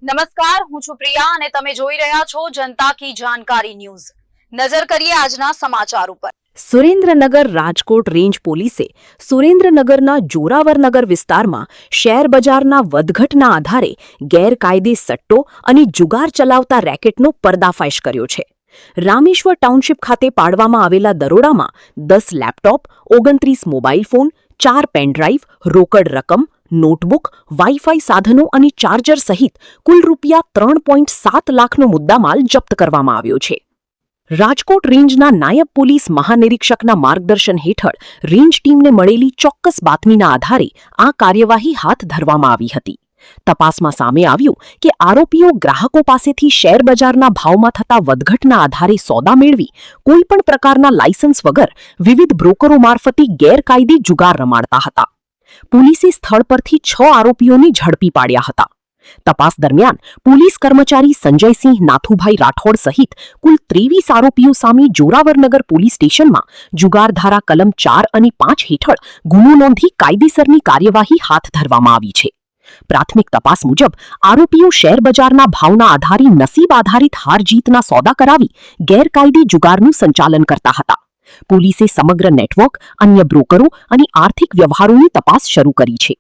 નમસ્કાર, હું છું પ્રિયા અને તમે જોઈ રહ્યા છો જનતા કી જાણકારી ન્યૂઝ। નજર કરીએ આજના સમાચાર ઉપર। સુરેન્દ્રનગર રાજકોટ રેન્જ પોલીસે સુરેન્દ્રનગરના જોરાવરનગર વિસ્તારમાં શેર બજારના વધઘટના આધારે ગેરકાયદે સટ્ટો અને જુગાર ચલાવતા રેકેટનો પર્દાફાશ કર્યો છે। રામેશ્વર ટાઉનશીપ ખાતે પાડવામાં આવેલા દરોડામાં 10 લેપટોપ, 29 મોબાઈલ ફોન, 4 પેનડ્રાઈવ, રોકડ રકમ, નોટબુક, વાઈફાઈ સાધનો અને ચાર્જર સહિત કુલ રૂપિયા 3.7 લાખનો મુદ્દામાલ જપ્ત કરવામાં આવ્યો છે। રાજકોટ રેન્જના નાયબ પોલીસ મહાનિરીક્ષકના માર્ગદર્શન હેઠળ રેન્જ ટીમને મળેલી ચોક્કસ બાતમીના આધારે આ કાર્યવાહી હાથ ધરવામાં આવી હતી। તપાસમાં સામે આવ્યું કે આરોપીઓ ગ્રાહકો પાસેથી શેર બજારના ભાવમાં થતા વધઘટના આધારે સોદા મેળવી કોઈપણ પ્રકારના લાયસન્સ વગર વિવિધ બ્રોકરો મારફતે ગેરકાયદે જુગાર રમાડતા હતા। પોલીસે સ્થળ પરથી 6 આરોપીઓને ઝડપી પાડ્યા હતા। તપાસ દરમિયાન પોલીસ કર્મચારી સંજયસિંહ નાથુભાઈ રાઠોડ સહિત કુલ 23 આરોપીઓ સામે જોરાવરનગર પોલીસ સ્ટેશનમાં જુગાર ધારા કલમ 4 અને 5 હેઠળ ગુનો નોંધી કાયદેસરની કાર્યવાહી હાથ ધરવામાં આવી છે। પ્રાથમિક તપાસ મુજબ આરોપીઓ શેર બજારના ભાવના આધારે નસીબ આધારિત હાર જીતના સોદા કરાવી ગેરકાયદે જુગારનું સંચાલન કરતા હતા। પોલીસે સમગ્ર નેટવર્ક, અન્ય બ્રોકરો અને આર્થિક વ્યવહારોની તપાસ શરૂ કરી છે।